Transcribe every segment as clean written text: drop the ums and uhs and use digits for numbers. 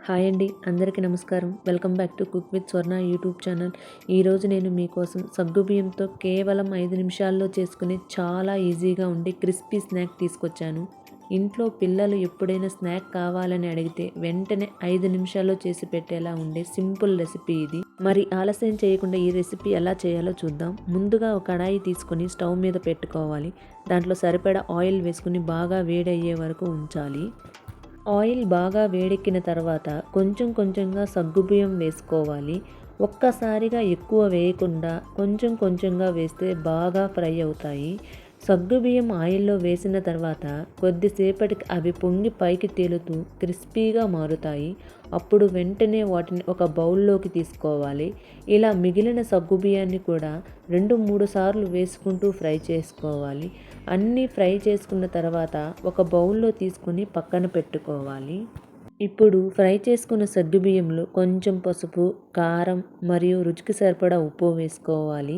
Hi అండి, అందరికీ నమస్కారం. Welcome back to cook with Swarna YouTube channel. ఈరోజు నేను మీకోసం సగ్గుబియ్యంతో కేవలం 5 నిమిషాల్లో చేసుకునే చాలా ఈజీగా ఉండే క్రిస్పీ స్నాక్ తీసుకొచ్చాను. ఇంట్లో పిల్లలు ఎప్పుడైనా స్నాక్ కావాలని అడిగితే వెంటనే 5 నిమిషాల్లో చేసి పెట్టేలా ఉండే సింపుల్ రెసిపీ ఇది. మరి ఆలస్యం చేయకుండా ఈ రెసిపీ ఎలా చేయాలో చూద్దాం. ముందుగా ఒక కడాయి తీసుకొని స్టవ్ మీద పెట్టుకోవాలి. దాంట్లో సరిపడా ఆయిల్ వేసుకుని బాగా వేడయ్యే వరకు ఉంచాలి. ఆయిల్ బాగా వేడెక్కిన తర్వాత కొంచెం కొంచెంగా సగ్గుబియ్యం వేసుకోవాలి. ఒక్కసారిగా ఎక్కువ వేయకుండా కొంచెం కొంచెంగా వేస్తే బాగా ఫ్రై అవుతాయి. సగ్గుబియ్యం ఆయిల్లో వేసిన తర్వాత కొద్దిసేపటికి అవి పొంగి పైకి తేలుతూ క్రిస్పీగా మారుతాయి. అప్పుడు వెంటనే వాటిని ఒక బౌల్లోకి తీసుకోవాలి. ఇలా మిగిలిన సగ్గుబియ్యాన్ని కూడా 2-3 సార్లు వేసుకుంటూ ఫ్రై చేసుకోవాలి. అన్నీ ఫ్రై చేసుకున్న తర్వాత ఒక బౌల్లో తీసుకుని పక్కన పెట్టుకోవాలి. ఇప్పుడు ఫ్రై చేసుకున్న సగ్గుబియ్యంలో కొంచెం పసుపు, కారం మరియు రుచికి సరిపడా ఉప్పు వేసుకోవాలి.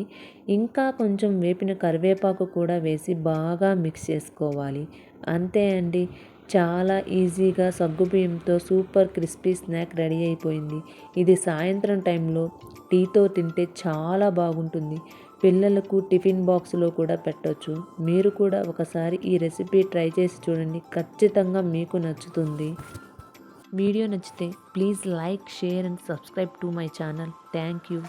ఇంకా కొంచెం వేపిన కరివేపాకు కూడా వేసి బాగా మిక్స్ చేసుకోవాలి. అంతే అండి, చాలా ఈజీగా సగ్గుబియ్యంతో సూపర్ క్రిస్పీ స్నాక్ రెడీ అయిపోయింది. ఇది సాయంత్రం టైంలో టీతో తింటే చాలా బాగుంటుంది. పిల్లలకు టిఫిన్ బాక్స్లో కూడా పెట్టొచ్చు. మీరు కూడా ఒకసారి ఈ రెసిపీ ట్రై చేసి చూడండి, ఖచ్చితంగా మీకు నచ్చుతుంది. వీడియో నచ్చితే please like, share and subscribe to my channel. Thank you.